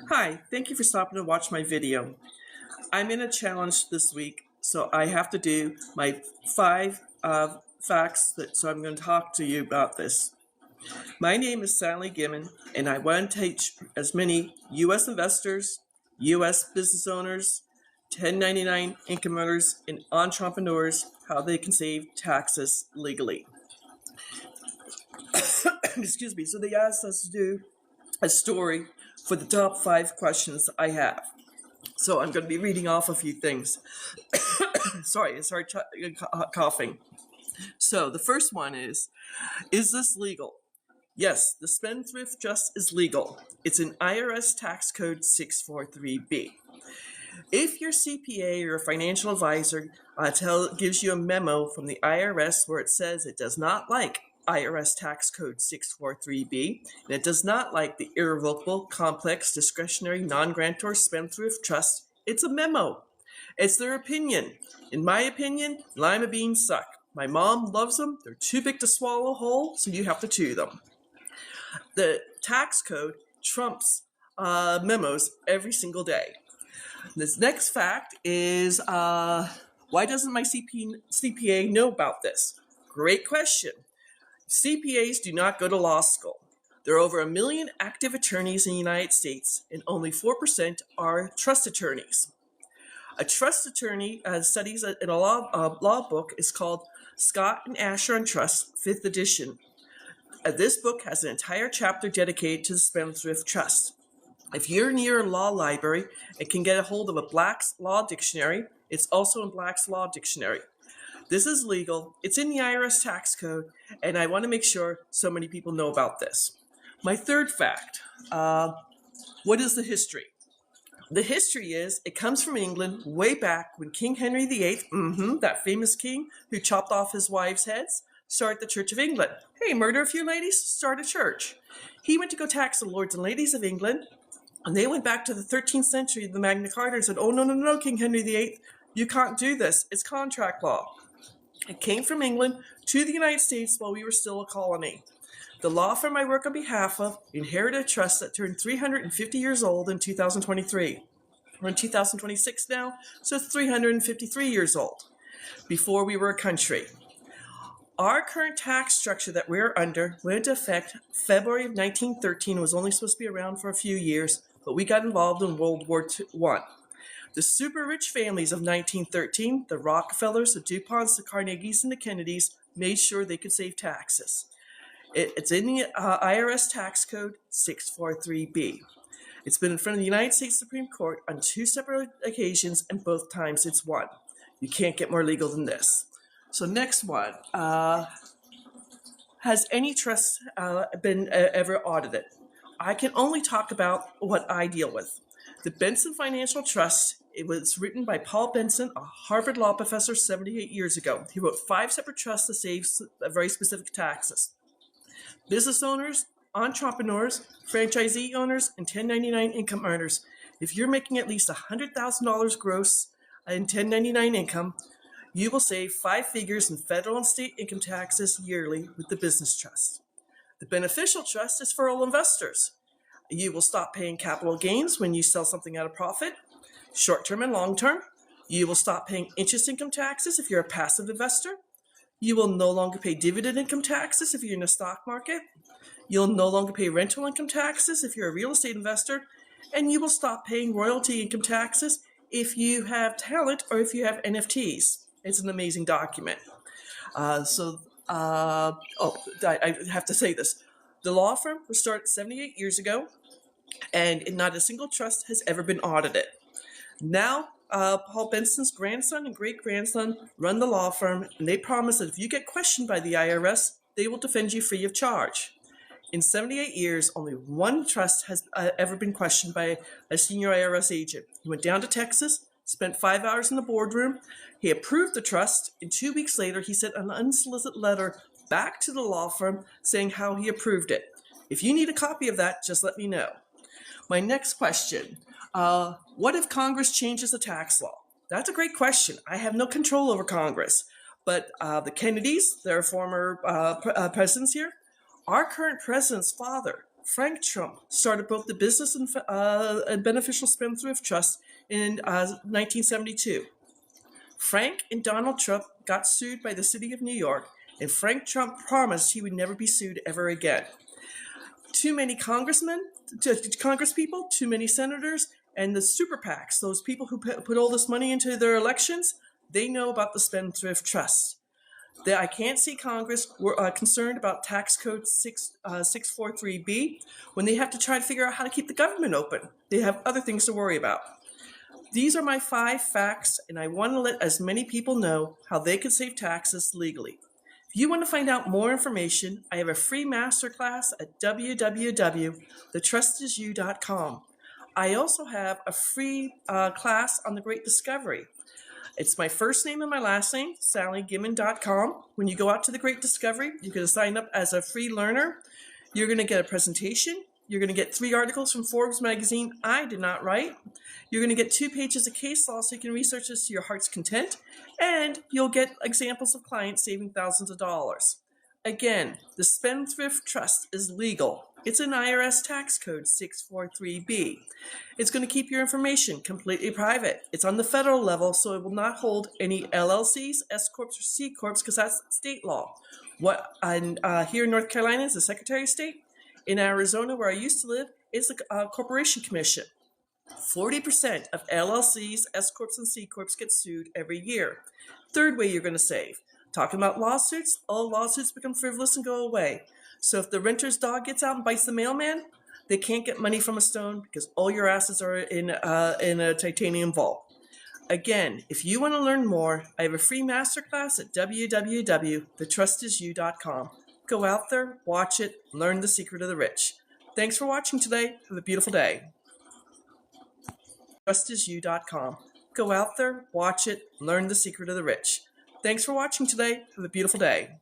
Hi, thank you for stopping to watch my video. I'm in a challenge this week, so I have to do my 5 facts, so I'm going to talk to you about this. My name is Sally Gimmon, and I want to teach as many U.S. investors, U.S. business owners, 1099 income earners, and entrepreneurs how they can save taxes legally. Excuse me. So they asked us to do a story for the top 5 questions I have. So I'm going to be reading off a few things. Sorry, I started coughing. So the first one is this legal? Yes, the Spendthrift Trust is legal. It's an IRS Tax Code 643B. If your CPA or a financial advisor gives you a memo from the IRS where it says it does not like IRS Tax Code 643B, and it does not like the Irrevocable, Complex, Discretionary, Non-Grantor Spendthrift Trust, it's a memo. It's their opinion. In my opinion, lima beans suck. My mom loves them. They're too big to swallow whole, so you have to chew them. The tax code trumps memos every single day. This next fact is, why doesn't my CPA know about this? Great question. CPAs do not go to law school. There are over 1 million active attorneys in the United States, and only 4% are trust attorneys. A trust attorney studies in a law book is called Scott and Asher on Trust, 5th edition. This book has an entire chapter dedicated to the Spendthrift Trust. If you're near a law library and can get a hold of a Black's Law Dictionary, it's also in Black's Law Dictionary. This is legal, it's in the IRS Tax Code, and I want to make sure so many people know about this. My third fact, what is the history? The history is, it comes from England way back when King Henry VIII, that famous king who chopped off his wives' heads, started the Church of England. Hey, murder a few ladies, start a church. He went to go tax the lords and ladies of England, and they went back to the 13th century, the Magna Carta, and said, oh, no, King Henry VIII, you can't do this. It's contract law. It came from England to the United States while we were still a colony. The law firm I work on behalf of inherited a trust that turned 350 years old in 2023. We're in 2026 now, so it's 353 years old, before we were a country. Our current tax structure that we're under went into effect February of 1913. It was only supposed to be around for a few years, but we got involved in World War I. The super rich families of 1913, the Rockefellers, the DuPonts, the Carnegies, and the Kennedys, made sure they could save taxes. It's in the IRS Tax Code 643B. It's been in front of the United States Supreme Court on 2 separate occasions, and both times it's won. You can't get more legal than this. So next one, has any trust been ever audited? I can only talk about what I deal with. The Benson Financial Trust, it was written by Paul Benson, a Harvard law professor 78 years ago. He wrote 5 separate trusts to save very specific taxes. Business owners, entrepreneurs, franchisee owners, and 1099 income earners. If you're making at least $100,000 gross in 1099 income, you will save 5 figures in federal and state income taxes yearly with the business trust. The beneficial trust is for all investors. You will stop paying capital gains when you sell something at a profit, short-term and long-term. You will stop paying interest income taxes if you're a passive investor. You will no longer pay dividend income taxes if you're in the stock market. You'll no longer pay rental income taxes if you're a real estate investor. And you will stop paying royalty income taxes if you have talent or if you have NFTs. It's an amazing document. I have to say this. The law firm was started 78 years ago, and not a single trust has ever been audited. Now, Paul Benson's grandson and great-grandson run the law firm, and they promise that if you get questioned by the IRS, they will defend you free of charge. In 78 years, only 1 trust has ever been questioned by a senior IRS agent. He went down to Texas, spent 5 hours in the boardroom. He approved the trust, and 2 weeks later, he sent an unsolicited letter back to the law firm saying how he approved it. If you need a copy of that, just let me know. My next question, what if Congress changes the tax law? That's a great question. I have no control over Congress, but the Kennedys, their former presidents here, our current president's father Frank Trump started both the Business and Beneficial Spendthrift Trust in 1972. Frank and Donald Trump got sued by the city of New York, and Frank Trump promised he would never be sued ever again. Too many congresspeople, too many senators, and the super PACs, those people who put all this money into their elections, they know about the Spendthrift Trust. I can't see Congress were concerned about Tax Code 643B when they have to try to figure out how to keep the government open. They have other things to worry about. These are my 5 facts, and I want to let as many people know how they can save taxes legally. If you want to find out more information, I have a free masterclass at www.thetrustisyou.com. I also have a free class on the Great Discovery. It's my first name and my last name, SallyGimmon.com. When you go out to the Great Discovery, you can sign up as a free learner. You're going to get a presentation. You're going to get 3 articles from Forbes magazine I did not write. You're going to get 2 pages of case law so you can research this to your heart's content. And you'll get examples of clients saving thousands of dollars. Again, the Spendthrift Trust is legal. It's an IRS Tax Code 643B. It's going to keep your information completely private. It's on the federal level, so it will not hold any LLCs, S Corps, or C Corps, because that's state law. Here in North Carolina is the Secretary of State. In Arizona, where I used to live, is the Corporation Commission. 40% of LLCs, S Corps, and C Corps get sued every year. Third way you're going to save. Talking about lawsuits, all lawsuits become frivolous and go away. So if the renter's dog gets out and bites the mailman, they can't get money from a stone because all your assets are in a titanium vault. Again, if you want to learn more, I have a free masterclass at www.thetrustisyou.com. Go out there, watch it, learn the secret of the rich. Thanks for watching today. Have a beautiful day. TrustIsYou.com. Go out there, watch it, learn the secret of the rich. Thanks for watching today. Have a beautiful day.